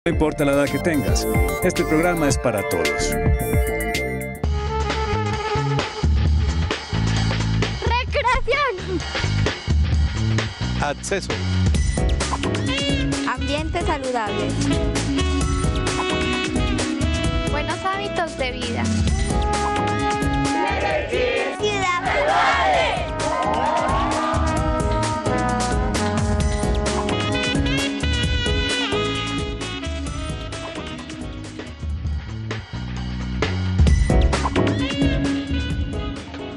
No importa la edad que tengas, este programa es para todos. ¡Recreación! Acceso. Ambiente saludable. Buenos hábitos de vida. Ciudad saludable.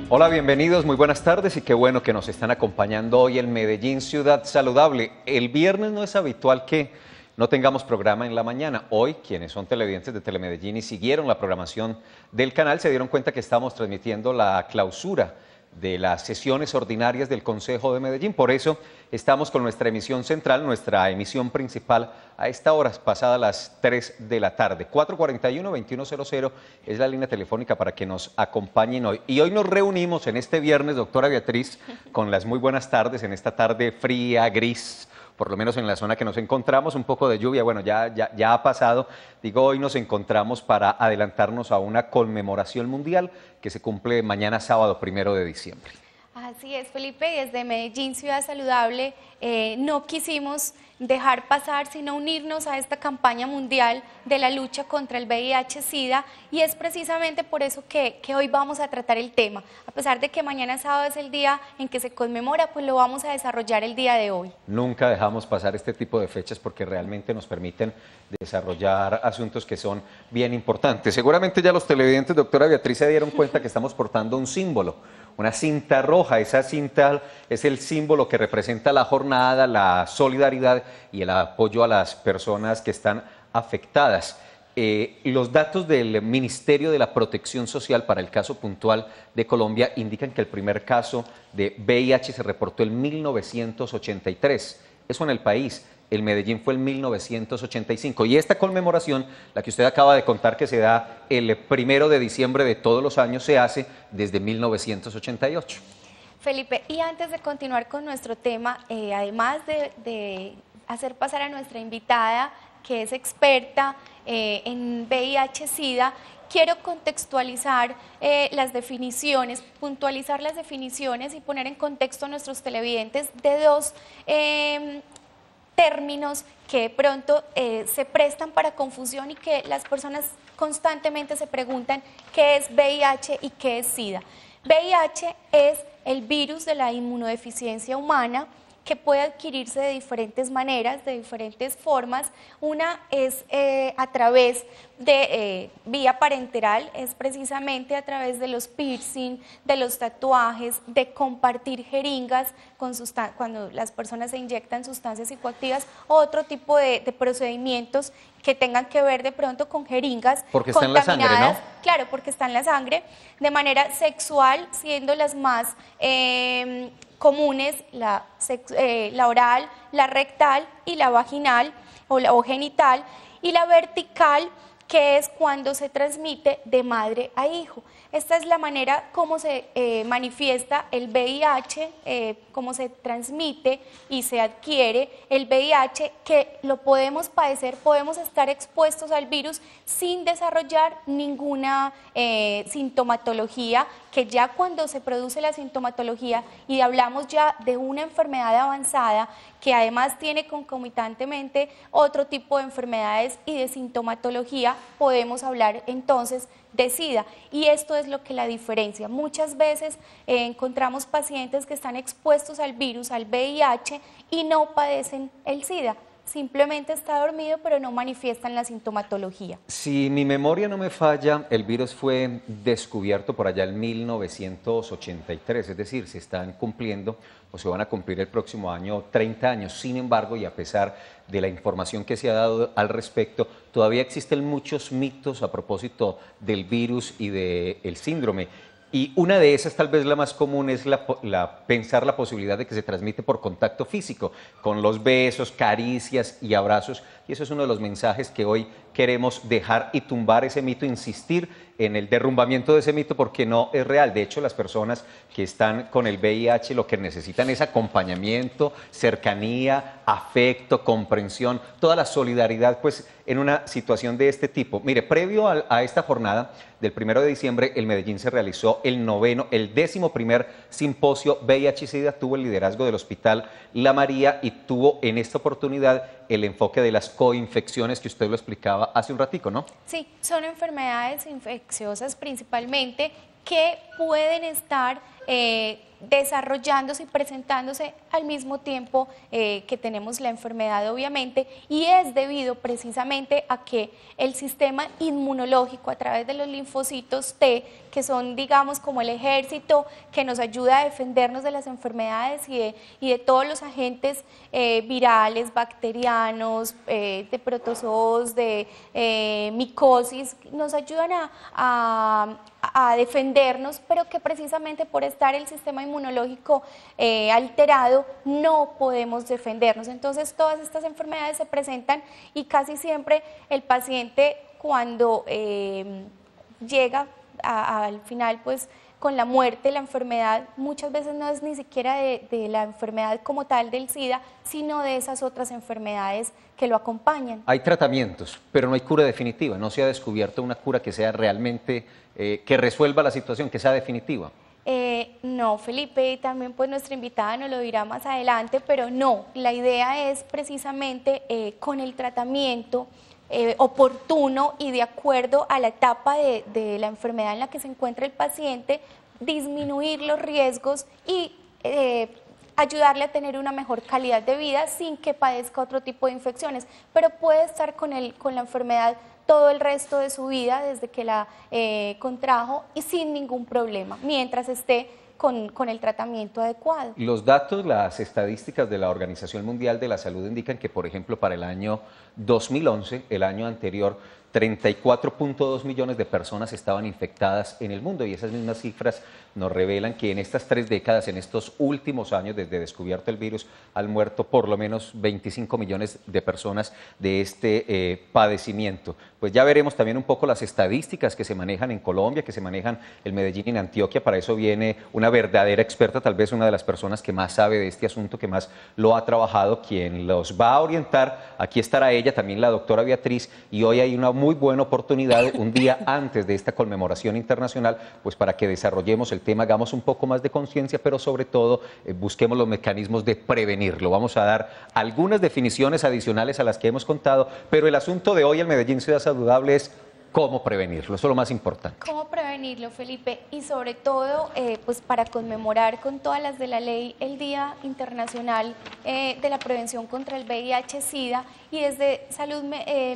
Hola, bienvenidos, muy buenas tardes y qué bueno que nos están acompañando hoy en Medellín Ciudad Saludable. El viernes no es habitual que no tengamos programa en la mañana. Hoy, quienes son televidentes de Telemedellín y siguieron la programación del canal, se dieron cuenta que estamos transmitiendo la clausura de las sesiones ordinarias del Consejo de Medellín. Por eso estamos con nuestra emisión central, nuestra emisión principal a esta hora, pasada las 3 de la tarde. 441-2100 es la línea telefónica para que nos acompañen hoy. Y hoy nos reunimos en este viernes, doctora Beatriz, con las muy buenas tardes, en esta tarde fría, gris, por lo menos en la zona que nos encontramos, un poco de lluvia, bueno, ya ha pasado. Digo, hoy nos encontramos para adelantarnos a una conmemoración mundial que se cumple mañana sábado 1 de diciembre. Así es, Felipe, desde Medellín Ciudad Saludable no quisimos dejar pasar, sino unirnos a esta campaña mundial de la lucha contra el VIH-Sida, y es precisamente por eso que hoy vamos a tratar el tema. A pesar de que mañana sábado es el día en que se conmemora, pues lo vamos a desarrollar el día de hoy. Nunca dejamos pasar este tipo de fechas porque realmente nos permiten desarrollar asuntos que son bien importantes. Seguramente ya los televidentes, doctora Beatriz, se dieron cuenta que estamos portando un símbolo, una cinta roja. Esa cinta es el símbolo que representa la jornada, la solidaridad y el apoyo a las personas que están afectadas. Los datos del Ministerio de la Protección Social para el caso puntual de Colombia indican que el primer caso de VIH se reportó en 1983. Eso en el país. El Medellín fue en 1985. Y esta conmemoración, la que usted acaba de contar, que se da el 1 de diciembre de todos los años, se hace desde 1988. Felipe, y antes de continuar con nuestro tema, además de hacer pasar a nuestra invitada, que es experta en VIH-Sida, quiero contextualizar las definiciones, puntualizar las definiciones y poner en contexto a nuestros televidentes de dos términos que de pronto se prestan para confusión y que las personas constantemente se preguntan qué es VIH y qué es SIDA. VIH es el virus de la inmunodeficiencia humana, que puede adquirirse de diferentes maneras, de diferentes formas. Una es a través de vía parenteral, es precisamente a través de los piercing, de los tatuajes, de compartir jeringas cuando las personas se inyectan sustancias psicoactivas, o otro tipo de procedimientos que tengan que ver de pronto con jeringas porque está en la sangre, ¿no? Claro, porque está en la sangre, de manera sexual, siendo las más comunes la oral, la rectal y la vaginal o genital, y la vertical, que es cuando se transmite de madre a hijo. Esta es la manera como se manifiesta el VIH, cómo se transmite y se adquiere el VIH, que lo podemos padecer, podemos estar expuestos al virus sin desarrollar ninguna sintomatología, que ya cuando se produce la sintomatología y hablamos ya de una enfermedad avanzada, que además tiene concomitantemente otro tipo de enfermedades y de sintomatología, podemos hablar entonces de SIDA. Y esto es lo que la diferencia. Muchas veces encontramos pacientes que están expuestos al virus, al VIH, y no padecen el SIDA. Simplemente está dormido, pero no manifiestan la sintomatología. Si mi memoria no me falla, el virus fue descubierto por allá en 1983, es decir, se están cumpliendo o se van a cumplir el próximo año 30 años. Sin embargo, y a pesar de la información que se ha dado al respecto, todavía existen muchos mitos a propósito del virus y del síndrome. Y una de esas, tal vez la más común, es pensar la posibilidad de que se transmite por contacto físico, con los besos, caricias y abrazos. Y eso es uno de los mensajes que hoy queremos dejar y tumbar ese mito, insistir en el derrumbamiento de ese mito, porque no es real. De hecho, las personas que están con el VIH lo que necesitan es acompañamiento, cercanía, afecto, comprensión, toda la solidaridad pues en una situación de este tipo. Mire, previo a esta jornada del 1 de diciembre, en Medellín se realizó el 11º simposio VIH-Sida, tuvo el liderazgo del Hospital La María y tuvo en esta oportunidad el enfoque de las coinfecciones que usted lo explicaba hace un ratico, ¿no? Sí, son enfermedades infecciosas principalmente que pueden estar desarrollándose y presentándose al mismo tiempo que tenemos la enfermedad, obviamente, y es debido precisamente a que el sistema inmunológico a través de los linfocitos T, que son, digamos, como el ejército que nos ayuda a defendernos de las enfermedades y de todos los agentes virales, bacterianos, de protozoos, de micosis, nos ayudan a defendernos, pero que precisamente por estar el sistema inmunológico alterado no podemos defendernos. Entonces todas estas enfermedades se presentan y casi siempre el paciente cuando llega al final pues con la muerte, la enfermedad muchas veces no es ni siquiera de la enfermedad como tal del SIDA, sino de esas otras enfermedades que lo acompañan. Hay tratamientos, pero no hay cura definitiva, no se ha descubierto una cura que sea realmente, que resuelva la situación, que sea definitiva. No, Felipe, y también pues nuestra invitada nos lo dirá más adelante, pero no, la idea es precisamente con el tratamiento oportuno y de acuerdo a la etapa de la enfermedad en la que se encuentra el paciente, disminuir los riesgos y ayudarle a tener una mejor calidad de vida sin que padezca otro tipo de infecciones, pero puede estar con la enfermedad todo el resto de su vida desde que la contrajo y sin ningún problema, mientras esté con el tratamiento adecuado. Los datos, las estadísticas de la Organización Mundial de la Salud indican que, por ejemplo, para el año 2011, el año anterior, 34.2 millones de personas estaban infectadas en el mundo y esas mismas cifras nos revelan que en estas 3 décadas, en estos últimos años, desde descubierto el virus, han muerto por lo menos 25 millones de personas de este padecimiento. Pues ya veremos también un poco las estadísticas que se manejan en Colombia, que se manejan en Medellín y en Antioquia. Para eso viene una verdadera experta, tal vez una de las personas que más sabe de este asunto, que más lo ha trabajado, quien los va a orientar. Aquí estará ella, también la doctora Beatriz, y hoy hay una muy buena oportunidad, un día antes de esta conmemoración internacional, pues para que desarrollemos el tema, hagamos un poco más de conciencia, pero sobre todo busquemos los mecanismos de prevenirlo. Vamos a dar algunas definiciones adicionales a las que hemos contado, pero el asunto de hoy en Medellín Ciudad Saludable es cómo prevenirlo, eso es lo más importante. ¿Cómo prevenirlo, Felipe? Y sobre todo, pues para conmemorar con todas las de la ley el Día Internacional de la Prevención contra el VIH-Sida, y desde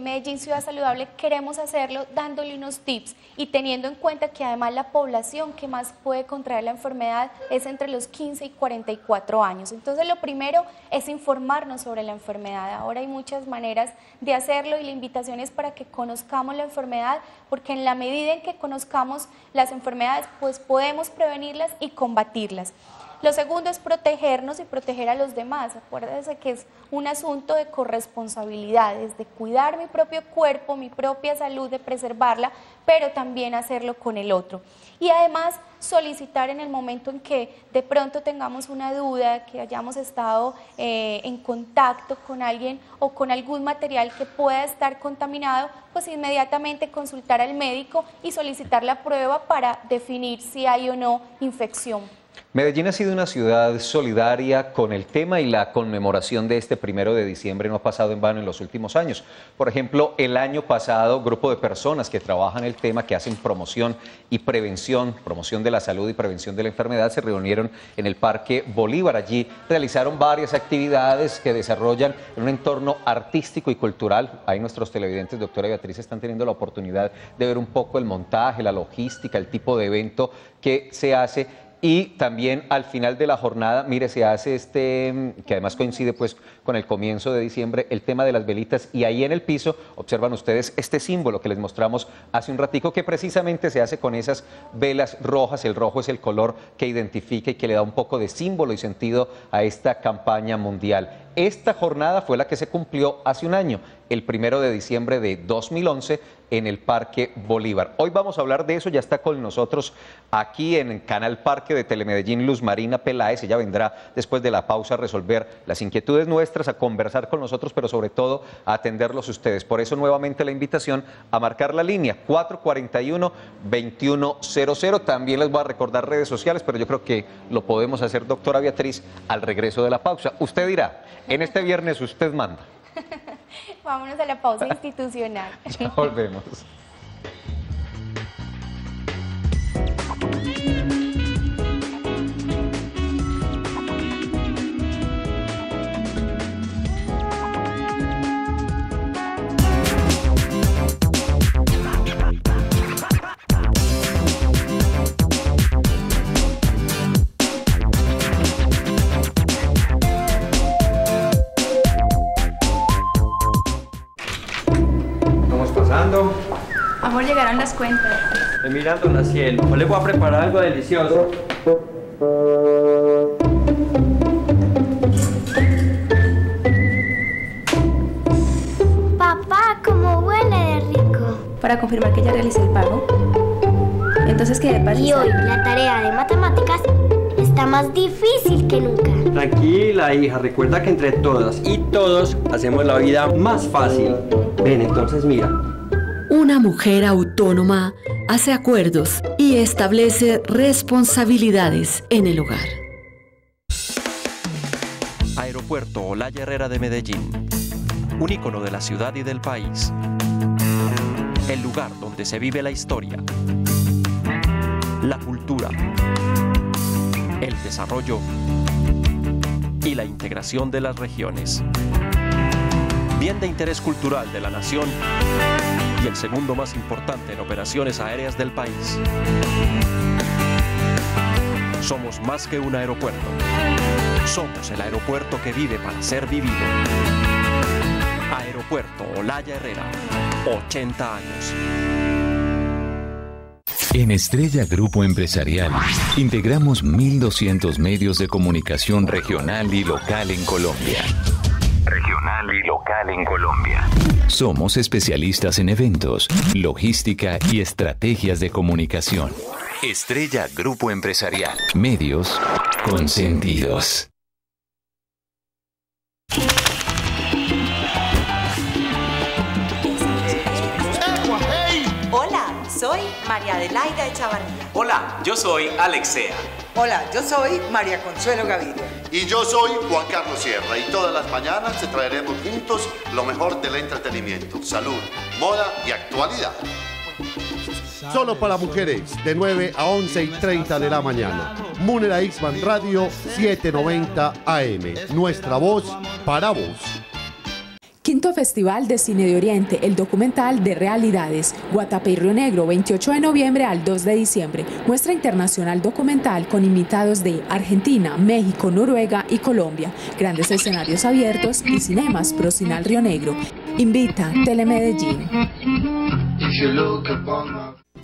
Medellín Ciudad Saludable queremos hacerlo dándole unos tips y teniendo en cuenta que además la población que más puede contraer la enfermedad es entre los 15 y 44 años. Entonces lo primero es informarnos sobre la enfermedad. Ahora hay muchas maneras de hacerlo y la invitación es para que conozcamos la enfermedad, porque en la medida en que conozcamos las enfermedades, pues podemos prevenirlas y combatirlas. Lo segundo es protegernos y proteger a los demás. Acuérdense que es un asunto de corresponsabilidad, es de cuidar mi propio cuerpo, mi propia salud, de preservarla, pero también hacerlo con el otro. Y además solicitar en el momento en que de pronto tengamos una duda, que hayamos estado en contacto con alguien o con algún material que pueda estar contaminado, pues inmediatamente consultar al médico y solicitar la prueba para definir si hay o no infección. Medellín ha sido una ciudad solidaria con el tema y la conmemoración de este 1 de diciembre no ha pasado en vano en los últimos años. Por ejemplo, el año pasado, un grupo de personas que trabajan el tema, que hacen promoción y prevención, promoción de la salud y prevención de la enfermedad, se reunieron en el Parque Bolívar. Allí realizaron varias actividades que desarrollan en un entorno artístico y cultural. Ahí nuestros televidentes, doctora Beatriz, están teniendo la oportunidad de ver un poco el montaje, la logística, el tipo de evento que se hace. Y también al final de la jornada, mire, se hace que además coincide pues con el comienzo de diciembre, el tema de las velitas, y ahí en el piso observan ustedes este símbolo que les mostramos hace un ratico, que precisamente se hace con esas velas rojas. El rojo es el color que identifica y que le da un poco de símbolo y sentido a esta campaña mundial. Esta jornada fue la que se cumplió hace un año, el 1 de diciembre de 2011, en el Parque Bolívar. Hoy vamos a hablar de eso, ya está con nosotros aquí en el Canal Parque de Telemedellín Luz Marina Peláez. Ella vendrá después de la pausa a resolver las inquietudes nuestras, a conversar con nosotros, pero sobre todo a atenderlos ustedes. Por eso nuevamente la invitación a marcar la línea 441-2100. También les voy a recordar redes sociales, pero yo creo que lo podemos hacer, doctora Beatriz, al regreso de la pausa. Usted dirá, en este viernes usted manda. Vámonos a la pausa institucional. Ya volvemos. Amor, llegaron las cuentas. Estoy mirando al cielo. Yo le voy a preparar algo delicioso. Papá, ¿cómo huele de rico? Para confirmar que ya realicé el pago. Entonces, ¿qué pasa? Y hoy la tarea de matemáticas está más difícil que nunca. Tranquila, hija. Recuerda que entre todas y todos hacemos la vida más fácil. Ven, entonces mira. Una mujer autónoma hace acuerdos y establece responsabilidades en el hogar. Aeropuerto Olaya Herrera de Medellín, un ícono de la ciudad y del país. El lugar donde se vive la historia, la cultura, el desarrollo y la integración de las regiones. Bien de interés cultural de la nación y el segundo más importante en operaciones aéreas del país. Somos más que un aeropuerto. Somos el aeropuerto que vive para ser vivido. Aeropuerto Olaya Herrera, 80 años. En Estrella Grupo Empresarial integramos 1.200 medios de comunicación regional y local en Colombia. Somos especialistas en eventos, logística y estrategias de comunicación. Estrella Grupo Empresarial. Medios consentidos. Hola, soy María Adelaida Echavarría. Hola, yo soy Alexea. Hola, yo soy María Consuelo Gaviria. Y yo soy Juan Carlos Sierra y todas las mañanas te traeremos juntos lo mejor del entretenimiento, salud, moda y actualidad. Solo para mujeres, de 9 a 11:30 de la mañana. Munera X-Man Radio 790 AM. Nuestra voz para vos. Quinto Festival de Cine de Oriente, el documental de realidades. Guatapé y Río Negro, 28 de noviembre al 2 de diciembre. Muestra internacional documental con invitados de Argentina, México, Noruega y Colombia. Grandes escenarios abiertos y cinemas Procinal Río Negro. Invita Telemedellín.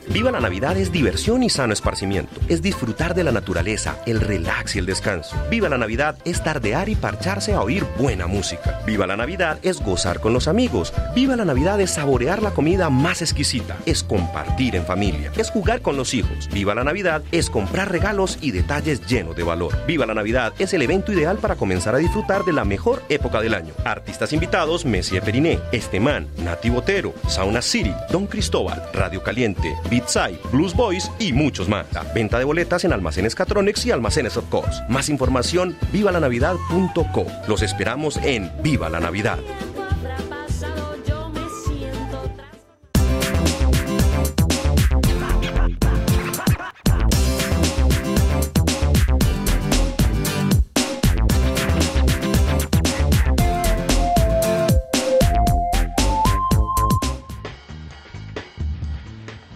Viva la Navidad es diversión y sano esparcimiento. Es disfrutar de la naturaleza, el relax y el descanso. Viva la Navidad es tardear y parcharse a oír buena música. Viva la Navidad es gozar con los amigos. Viva la Navidad es saborear la comida más exquisita. Es compartir en familia. Es jugar con los hijos. Viva la Navidad es comprar regalos y detalles llenos de valor. Viva la Navidad es el evento ideal para comenzar a disfrutar de la mejor época del año. Artistas invitados: Messi Periné, Esteman, Nati Botero, Sauna City, Don Cristóbal, Radio Caliente, Beatside, Blues Boys y muchos más. Venta de boletas en Almacenes Catronics y Almacenes Of Course. Más información: vivalanavidad.co. Los esperamos en Viva la Navidad.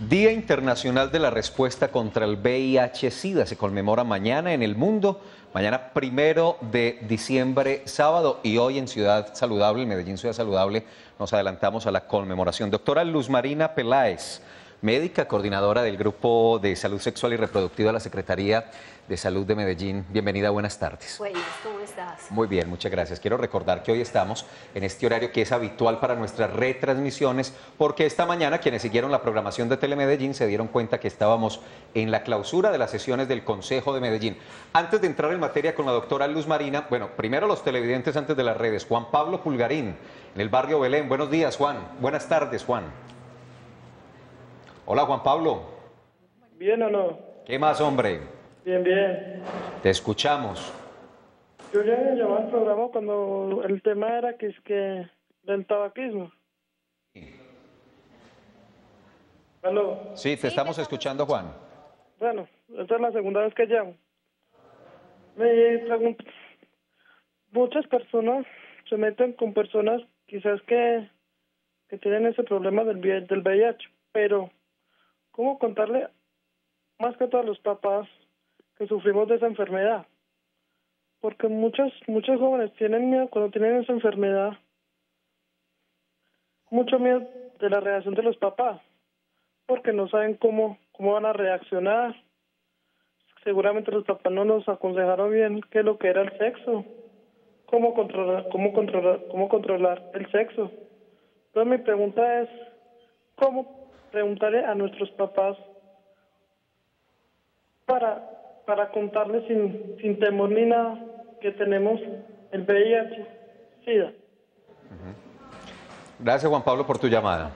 Día Internacional de la Respuesta contra el VIH-Sida se conmemora mañana en el mundo, mañana 1 de diciembre, sábado, y hoy en Ciudad Saludable, en Medellín Ciudad Saludable, nos adelantamos a la conmemoración. Doctora Luz Marina Peláez, médica, coordinadora del Grupo de Salud Sexual y Reproductiva de la Secretaría de Salud de Medellín. Bienvenida, buenas tardes. Buenas, ¿cómo estás? Muy bien, muchas gracias. Quiero recordar que hoy estamos en este horario que es habitual para nuestras retransmisiones, porque esta mañana quienes siguieron la programación de Telemedellín se dieron cuenta que estábamos en la clausura de las sesiones del Consejo de Medellín. Antes de entrar en materia con la doctora Luz Marina, bueno, primero los televidentes antes de las redes. Juan Pablo Pulgarín, en el barrio Belén. Buenos días, Juan. Buenas tardes, Juan. Hola, Juan Pablo. ¿Bien o no? ¿Qué más, hombre? Bien, bien. Te escuchamos. Yo ya me llamaba al programa cuando el tema era que del tabaquismo. ¿Aló? Sí, te estamos escuchando, Juan. Bueno, esta es la segunda vez que llamo. Me pregunto, muchas personas se meten con personas quizás que tienen ese problema del VIH, pero ¿cómo contarle más que a todos los papás que sufrimos de esa enfermedad? Porque muchos jóvenes tienen miedo cuando tienen esa enfermedad, mucho miedo de la reacción de los papás, porque no saben cómo van a reaccionar. Seguramente los papás no nos aconsejaron bien qué es lo que era el sexo, cómo controlar el sexo. Entonces mi pregunta es, ¿cómo preguntarle a nuestros papás para contarles sin temor ni nada que tenemos el VIH, SIDA? Gracias, Juan Pablo, por tu llamada.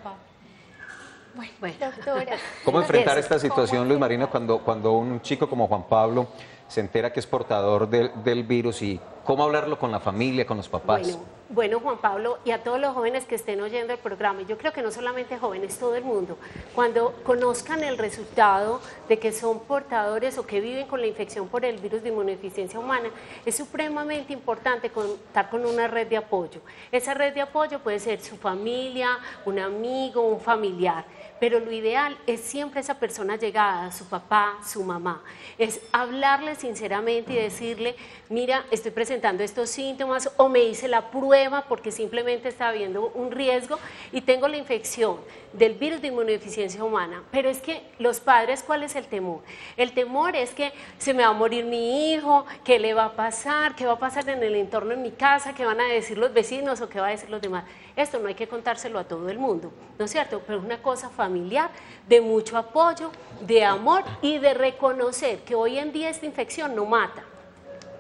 Bueno, doctora. ¿Cómo enfrentar esta situación, Luz Marina, cuando un chico como Juan Pablo se entera que es portador del virus, y cómo hablarlo con la familia, con los papás? Bueno, Juan Pablo, y a todos los jóvenes que estén oyendo el programa, yo creo que no solamente jóvenes, todo el mundo, cuando conozcan el resultado de que son portadores o que viven con la infección por el virus de inmunodeficiencia humana, es supremamente importante contar con una red de apoyo. Esa red de apoyo puede ser su familia, un amigo, un familiar, pero lo ideal es siempre esa persona llegada, su papá, su mamá, es hablarle sinceramente y decirle, mira, estoy presentando estos síntomas o me hice la prueba porque simplemente está habiendo un riesgo y tengo la infección del virus de inmunodeficiencia humana. Pero es que los padres, ¿cuál es el temor? El temor es que se me va a morir mi hijo, ¿qué le va a pasar? ¿Qué va a pasar en el entorno en mi casa? ¿Qué van a decir los vecinos o qué va a decir los demás? Esto no hay que contárselo a todo el mundo, ¿no es cierto? Pero es una cosa familiar, de mucho apoyo, de amor y de reconocer que hoy en día esta infección no mata.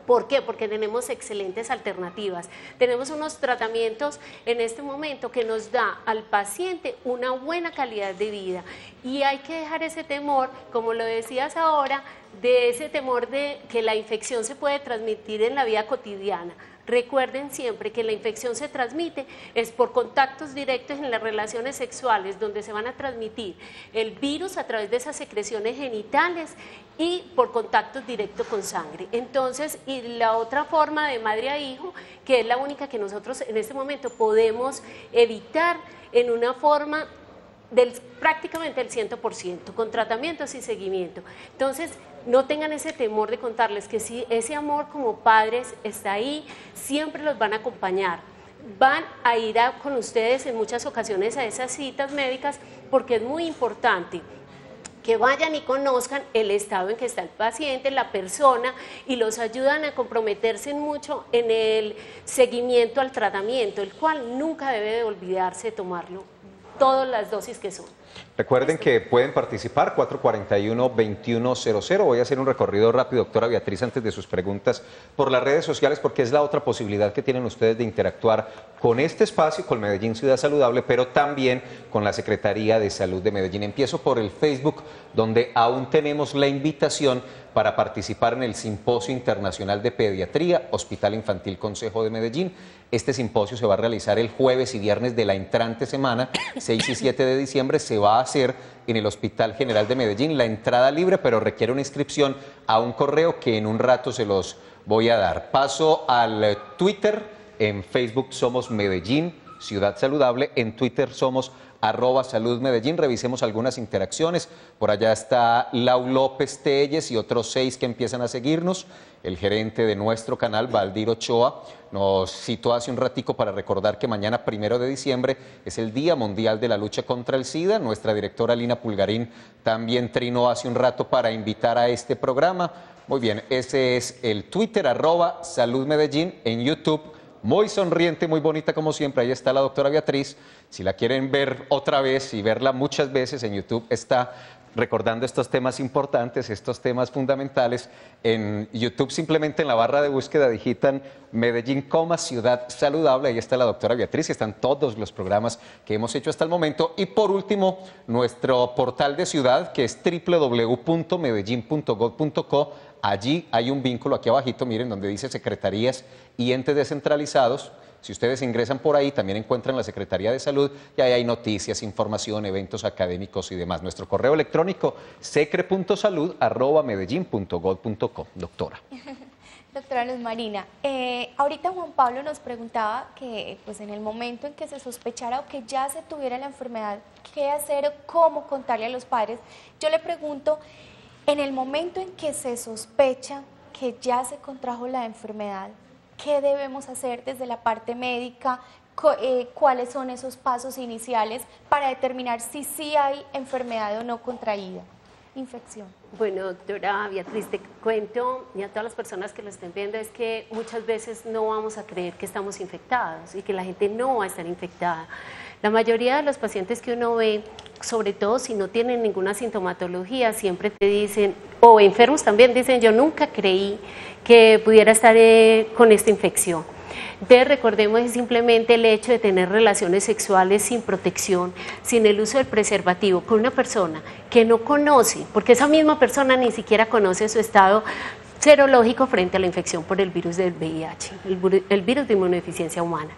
¿Por qué? Porque tenemos excelentes alternativas. Tenemos unos tratamientos en este momento que nos da al paciente una buena calidad de vida. Y hay que dejar ese temor, como lo decías ahora, de ese temor de que la infección se puede transmitir en la vida cotidiana. Recuerden siempre que la infección se transmite es por contactos directos en las relaciones sexuales, donde se van a transmitir el virus a través de esas secreciones genitales y por contactos directos con sangre. Entonces, y la otra forma de madre a hijo, que es la única que nosotros en este momento podemos evitar en una forma prácticamente el 100%, con tratamientos y seguimiento. Entonces, no tengan ese temor de contarles que si ese amor como padres está ahí, siempre los van a acompañar. Van a ir con ustedes en muchas ocasiones a esas citas médicas, porque es muy importante que vayan y conozcan el estado en que está el paciente, la persona, y los ayudan a comprometerse mucho en el seguimiento al tratamiento, el cual nunca debe de olvidarse de tomarlo, todas las dosis que son. Recuerden que pueden participar, 441-2100. Voy a hacer un recorrido rápido, doctora Beatriz, antes de sus preguntas, por las redes sociales, porque es la otra posibilidad que tienen ustedes de interactuar con este espacio, con Medellín Ciudad Saludable, pero también con la Secretaría de Salud de Medellín. Empiezo por el Facebook, donde aún tenemos la invitación para participar en el Simposio Internacional de Pediatría, Hospital Infantil Consejo de Medellín. Este simposio se va a realizar el jueves y viernes de la entrante semana, 6 y 7 de diciembre, se va a hacer en el Hospital General de Medellín. La entrada libre, pero requiere una inscripción a un correo que en un rato se los voy a dar. Paso al Twitter, en Facebook somos Medellín Ciudad Saludable. En Twitter somos @saludmedellín. Revisemos algunas interacciones. Por allá está Lau López Telles y otros 6 que empiezan a seguirnos. El gerente de nuestro canal, Valdir Ochoa, nos citó hace un ratico para recordar que mañana, 1 de diciembre, es el Día Mundial de la Lucha contra el SIDA. Nuestra directora Lina Pulgarín también trinó hace un rato para invitar a este programa. Muy bien, ese es el Twitter, @saludmedellín. En YouTube, muy sonriente, muy bonita como siempre, ahí está la doctora Beatriz. Si la quieren ver otra vez y verla muchas veces, en YouTube está recordando estos temas importantes, estos temas fundamentales. En YouTube simplemente en la barra de búsqueda digitan Medellín, Ciudad Saludable. Ahí está la doctora Beatriz y están todos los programas que hemos hecho hasta el momento. Y por último, nuestro portal de ciudad, que es www.medellin.gov.co. Allí hay un vínculo aquí abajito, miren, donde dice Secretarías y Entes Descentralizados. Si ustedes ingresan por ahí, también encuentran la Secretaría de Salud y ahí hay noticias, información, eventos académicos y demás. Nuestro correo electrónico, secre.salud@medellin.gov.co. Doctora. Doctora Luz Marina, ahorita Juan Pablo nos preguntaba que pues en el momento en que se sospechara o que ya se tuviera la enfermedad, ¿qué hacer o cómo contarle a los padres? Yo le pregunto, en el momento en que se sospecha que ya se contrajo la enfermedad, ¿qué debemos hacer desde la parte médica? ¿Cuáles son esos pasos iniciales para determinar si sí hay enfermedad o no contraída? Infección. Bueno, doctora Beatriz, te cuento, y a todas las personas que lo estén viendo, es que muchas veces no vamos a creer que estamos infectados y que la gente no va a estar infectada. La mayoría de los pacientes que uno ve, sobre todo si no tienen ninguna sintomatología, siempre te dicen, o enfermos también dicen, yo nunca creí que pudiera estar con esta infección. Entonces recordemos simplemente el hecho de tener relaciones sexuales sin protección, sin el uso del preservativo, con una persona que no conoce, porque esa misma persona ni siquiera conoce su estado serológico frente a la infección por el virus del VIH, el virus de inmunodeficiencia humana.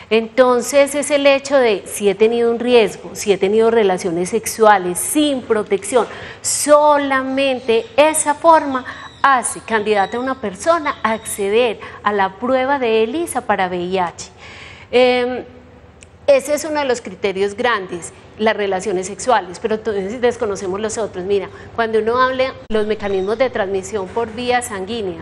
Entonces es el hecho de si he tenido un riesgo, si he tenido relaciones sexuales sin protección, solamente esa forma hace candidata a una persona a acceder a la prueba de ELISA para VIH. Ese es uno de los criterios grandes, las relaciones sexuales, pero entonces desconocemos los otros. Mira, cuando uno habla los mecanismos de transmisión por vía sanguínea,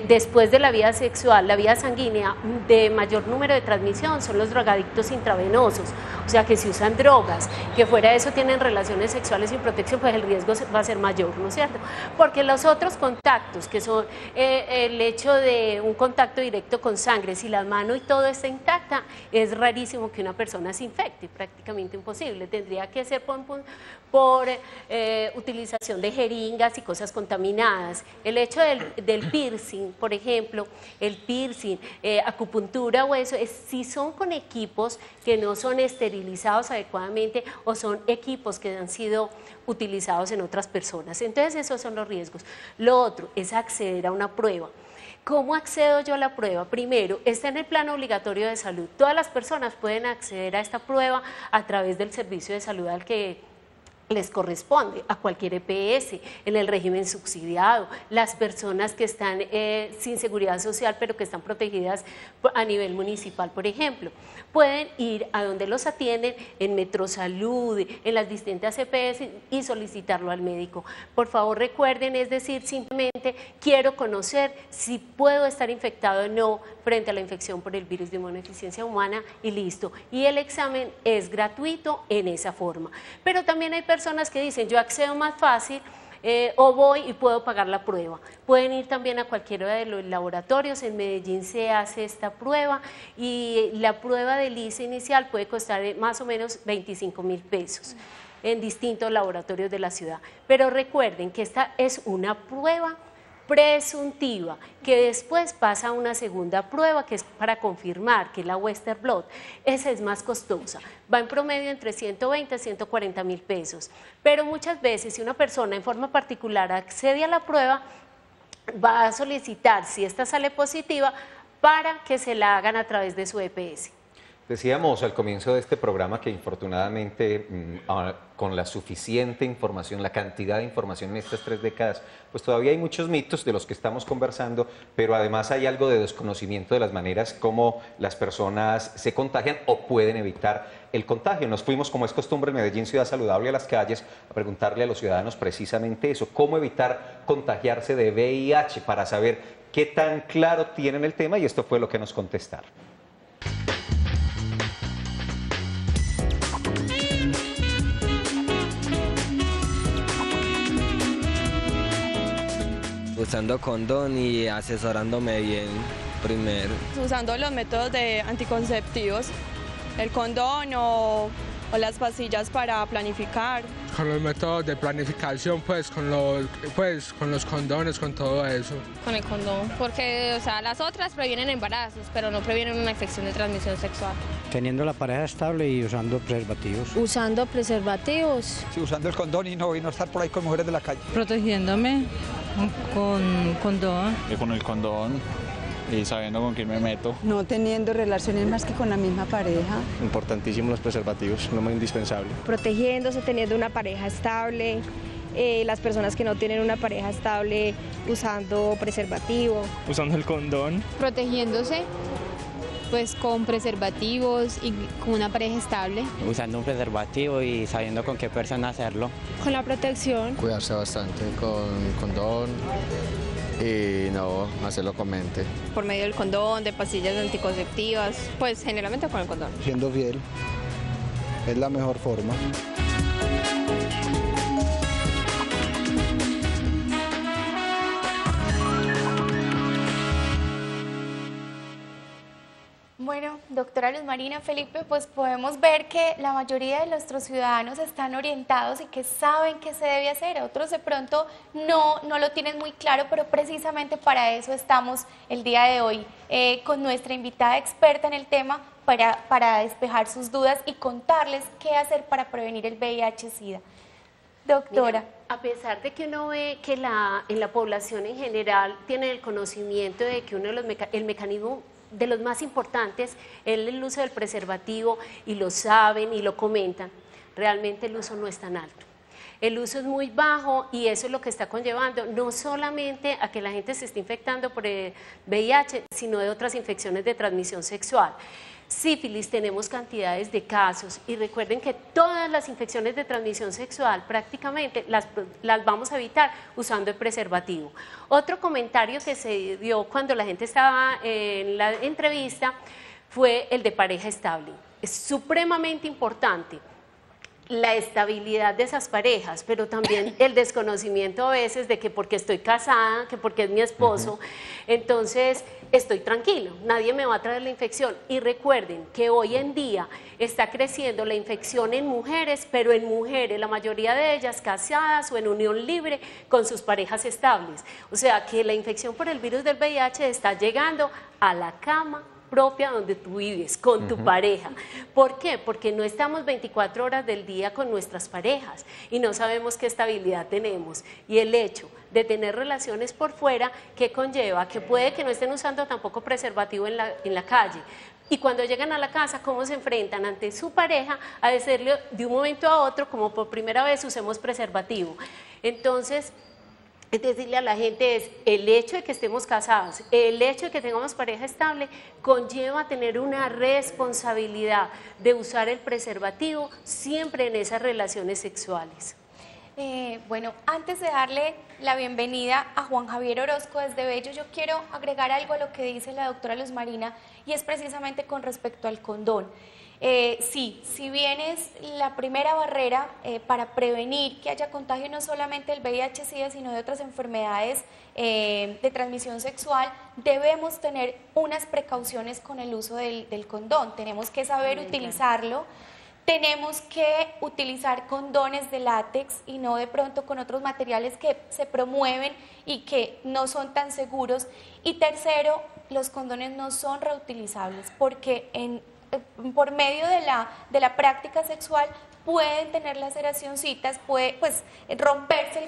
después de la vía sexual, la vía sanguínea de mayor número de transmisión son los drogadictos intravenosos, o sea que si usan drogas, que fuera de eso tienen relaciones sexuales sin protección, pues el riesgo va a ser mayor, ¿no es cierto? Porque los otros contactos, que son el hecho de un contacto directo con sangre, si la mano y todo está intacta, es rarísimo que una persona se infecte, prácticamente imposible, tendría que ser por utilización de jeringas y cosas contaminadas. El hecho del piercing, por ejemplo, el piercing, acupuntura o eso, si son con equipos que no son esterilizados adecuadamente o son equipos que han sido utilizados en otras personas. Entonces esos son los riesgos. Lo otro es acceder a una prueba. ¿Cómo accedo yo a la prueba? Primero, está en el plano obligatorio de salud. Todas las personas pueden acceder a esta prueba a través del servicio de salud al que les corresponde, a cualquier EPS, en el régimen subsidiado, las personas que están sin seguridad social pero que están protegidas a nivel municipal, por ejemplo, pueden ir a donde los atienden en Metrosalud, en las distintas EPS y solicitarlo al médico. Por favor recuerden, es decir, simplemente quiero conocer si puedo estar infectado o no frente a la infección por el virus de inmunodeficiencia humana y listo. Y el examen es gratuito en esa forma. Pero también hay personas que dicen, yo accedo más fácil o voy y puedo pagar la prueba. Pueden ir también a cualquiera de los laboratorios, en Medellín se hace esta prueba y la prueba de ELISA inicial puede costar más o menos 25.000 pesos en distintos laboratorios de la ciudad. Pero recuerden que esta es una prueba presuntiva, que después pasa a una segunda prueba que es para confirmar, que es la Western Blot. Esa es más costosa, va en promedio entre 120 a 140.000 pesos, pero muchas veces si una persona en forma particular accede a la prueba, va a solicitar, si esta sale positiva, para que se la hagan a través de su EPS. Decíamos al comienzo de este programa que infortunadamente con la suficiente información, la cantidad de información en estas 3 décadas, pues todavía hay muchos mitos de los que estamos conversando, pero además hay algo de desconocimiento de las maneras como las personas se contagian o pueden evitar el contagio. Nos fuimos, como es costumbre en Medellín Ciudad Saludable, a las calles a preguntarle a los ciudadanos precisamente eso, cómo evitar contagiarse de VIH, para saber qué tan claro tienen el tema, y esto fue lo que nos contestaron. Usando condón y asesorándome bien primero. Usando los métodos de anticonceptivos, el condón o las pastillas para planificar. Con los métodos de planificación, pues con los condones, con todo eso. Con el condón, porque las otras previenen embarazos, pero no previenen una infección de transmisión sexual. Teniendo la pareja estable y usando preservativos. Usando preservativos. Sí, usando el condón y no estar por ahí con mujeres de la calle. Protegiéndome con condón. Con el condón y sabiendo con quién me meto. No teniendo relaciones más que con la misma pareja. Importantísimo los preservativos, lo más indispensable. Protegiéndose, teniendo una pareja estable, las personas que no tienen una pareja estable usando preservativo. Usando el condón. Protegiéndose, pues con preservativos y con una pareja estable. Usando un preservativo y sabiendo con qué persona hacerlo. Con la protección. Cuidarse bastante con condón y no hacerlo con mente. Por medio del condón, de pastillas anticonceptivas, pues generalmente con el condón. Siendo fiel, es la mejor forma. Bueno, doctora Luz Marina, Felipe, pues podemos ver que la mayoría de nuestros ciudadanos están orientados y que saben qué se debe hacer. Otros de pronto no lo tienen muy claro, pero precisamente para eso estamos el día de hoy con nuestra invitada experta en el tema para despejar sus dudas y contarles qué hacer para prevenir el VIH-Sida. Doctora. Mira, a pesar de que uno ve que en la población en general tiene el conocimiento de que uno de el mecanismo de los más importantes es el uso del preservativo, y lo saben y lo comentan, realmente el uso no es tan alto. El uso es muy bajo y eso es lo que está conllevando no solamente a que la gente se esté infectando por el VIH, sino de otras infecciones de transmisión sexual. Sífilis, tenemos cantidades de casos, y recuerden que todas las infecciones de transmisión sexual prácticamente las vamos a evitar usando el preservativo. Otro comentario que se dio cuando la gente estaba en la entrevista fue el de pareja estable. Es supremamente importante la estabilidad de esas parejas, pero también el desconocimiento a veces de que porque estoy casada, que porque es mi esposo, entonces estoy tranquilo, nadie me va a traer la infección. Y recuerden que hoy en día está creciendo la infección en mujeres, pero en mujeres, la mayoría de ellas casadas o en unión libre con sus parejas estables. O sea que la infección por el virus del VIH está llegando a la cama propia donde tú vives, con tu pareja. ¿Por qué? Porque no estamos 24 horas del día con nuestras parejas y no sabemos qué estabilidad tenemos. Y el hecho de tener relaciones por fuera, ¿qué conlleva? Que puede que no estén usando tampoco preservativo en la calle. Y cuando llegan a la casa, ¿cómo se enfrentan ante su pareja a decirle de un momento a otro, como por primera vez usemos preservativo? Entonces, es decirle a la gente es el hecho de que estemos casados, el hecho de que tengamos pareja estable, conlleva tener una responsabilidad de usar el preservativo siempre en esas relaciones sexuales. Bueno, antes de darle la bienvenida a Juan Javier Orozco desde Bello, yo quiero agregar algo a lo que dice la doctora Luz Marina, y es precisamente con respecto al condón. Sí, si bien es la primera barrera para prevenir que haya contagio no solamente del VIH-Sida, sino de otras enfermedades de transmisión sexual, debemos tener unas precauciones con el uso del condón. Tenemos que saber utilizarlo. Tenemos que utilizar condones de látex y no de pronto con otros materiales que se promueven y que no son tan seguros. Y tercero, los condones no son reutilizables porque por medio de la práctica sexual pueden tener laceracioncitas, puede romperse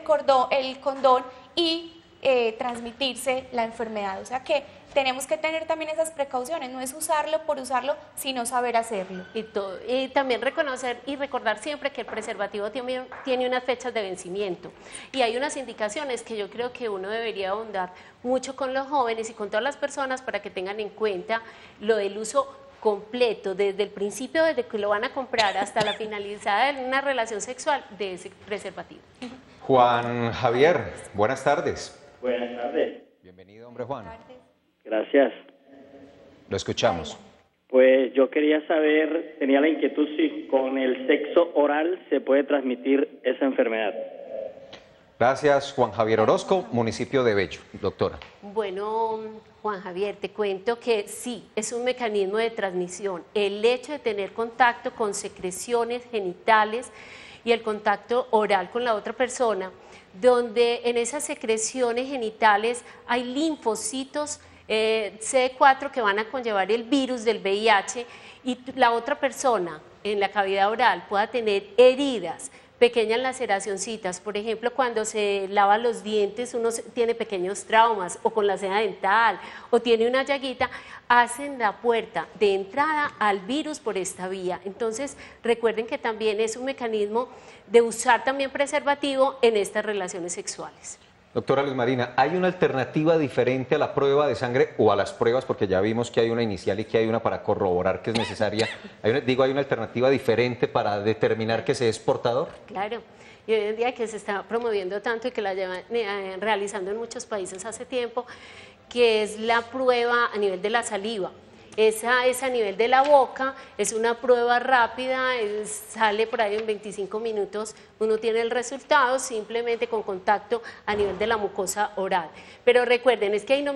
el condón y transmitirse la enfermedad. O sea que tenemos que tener también esas precauciones, no es usarlo por usarlo, sino saber hacerlo. Y también reconocer y recordar siempre que el preservativo tiene unas fechas de vencimiento y hay unas indicaciones que yo creo que uno debería ahondar mucho con los jóvenes y con todas las personas para que tengan en cuenta lo del uso completo, desde el principio, desde que lo van a comprar hasta la finalizada de una relación sexual de ese preservativo. Juan Javier, buenas tardes. Buenas tardes. Bienvenido, hombre Juan. Gracias. Lo escuchamos. Pues yo quería saber, tenía la inquietud si con el sexo oral se puede transmitir esa enfermedad. Gracias, Juan Javier Orozco, municipio de Bello. Doctora. Bueno, Juan Javier, te cuento que sí, es un mecanismo de transmisión. El hecho de tener contacto con secreciones genitales y el contacto oral con la otra persona, donde en esas secreciones genitales hay linfocitos CD4 que van a conllevar el virus del VIH y la otra persona en la cavidad oral pueda tener heridas, pequeñas laceracioncitas, por ejemplo, cuando se lava los dientes uno tiene pequeños traumas, o con la ceja dental, o tiene una llaguita, hacen la puerta de entrada al virus por esta vía. Entonces, recuerden que también es un mecanismo de usar también preservativo en estas relaciones sexuales. Doctora Luz Marina, ¿hay una alternativa diferente a la prueba de sangre o a las pruebas? Porque ya vimos que hay una inicial y que hay una para corroborar que es necesaria. ¿Hay una alternativa diferente para determinar que se es portador? Claro, y hoy en día que se está promoviendo tanto y que la llevan realizando en muchos países hace tiempo, que es la prueba a nivel de la saliva. Esa es a nivel de la boca, es una prueba rápida, sale por ahí en 25 minutos, uno tiene el resultado simplemente con contacto a nivel de la mucosa oral. Pero recuerden, es que ahí no